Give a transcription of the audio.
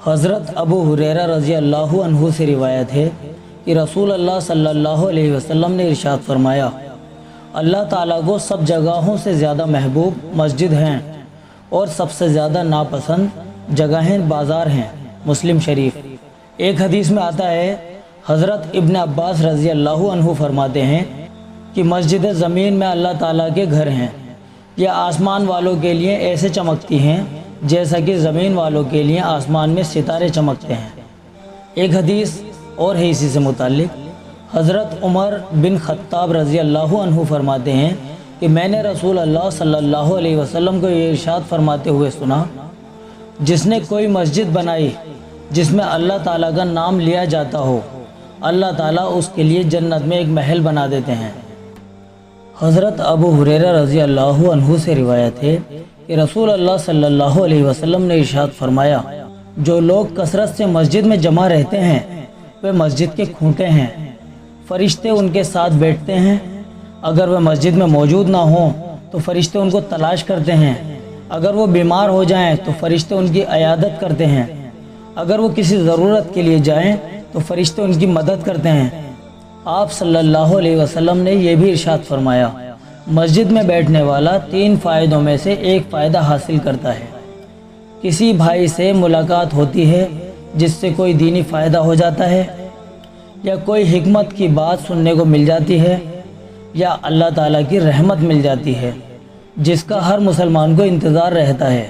حضرت ابو ہریرہ رضی اللہ عنہ سے روایت ہے کہ رسول اللہ صلی اللہ علیہ وسلم نے ارشاد فرمایا، اللہ تعالیٰ کو سب جگہوں سے زیادہ محبوب مسجد ہیں اور سب سے زیادہ ناپسند جگہیں بازار ہیں۔ مسلم شریف۔ ایک حدیث میں آتا ہے، حضرت ابن عباس رضی اللہ عنہ فرماتے ہیں کہ مسجد زمین میں اللہ تعالیٰ کے گھر ہیں، یہ آسمان والوں کے لیے ایسے چمکتی ہیں جیسا کہ زمین والوں کے لیے آسمان میں ستارے چمکتے ہیں۔ ایک حدیث اور ہے اسی سے متعلق، حضرت عمر بن خطاب رضی اللہ عنہ فرماتے ہیں کہ میں نے رسول اللہ صلی اللہ علیہ وسلم کو یہ ارشاد فرماتے ہوئے سنا، جس نے کوئی مسجد بنائی جس میں اللہ تعالیٰ کا نام لیا جاتا ہو، اللہ تعالیٰ اس کے لیے جنت میں ایک محل بنا دیتے ہیں۔ حضرت ابو ہریرہ رضی اللہ عنہ سے روایت ہے کہ رسول اللہ صلی اللہ علیہ وسلم نے ارشاد فرمایا، جو لوگ کثرت سے مسجد میں جمع رہتے ہیں وہ مسجد کے کھوٹے ہیں، فرشتے ان کے ساتھ بیٹھتے ہیں، اگر وہ مسجد میں موجود نہ ہوں تو فرشتے ان کو تلاش کرتے ہیں، اگر وہ بیمار ہو جائیں تو فرشتے ان کی عیادت کرتے ہیں، اگر وہ کسی ضرورت کے لیے جائیں تو فرشتے ان کی مدد کرتے ہیں۔ آپ صلی اللہ علیہ وسلم نے یہ بھی ارشاد فرمایا، مسجد میں بیٹھنے والا 3 فائدوں میں سے ایک فائدہ حاصل کرتا ہے۔ کسی بھائی سے ملاقات ہوتی ہے جس سے کوئی دینی فائدہ ہو جاتا ہے، یا کوئی حکمت کی بات سننے کو مل جاتی ہے، یا اللہ تعالیٰ کی رحمت مل جاتی ہے جس کا ہر مسلمان کو انتظار رہتا ہے۔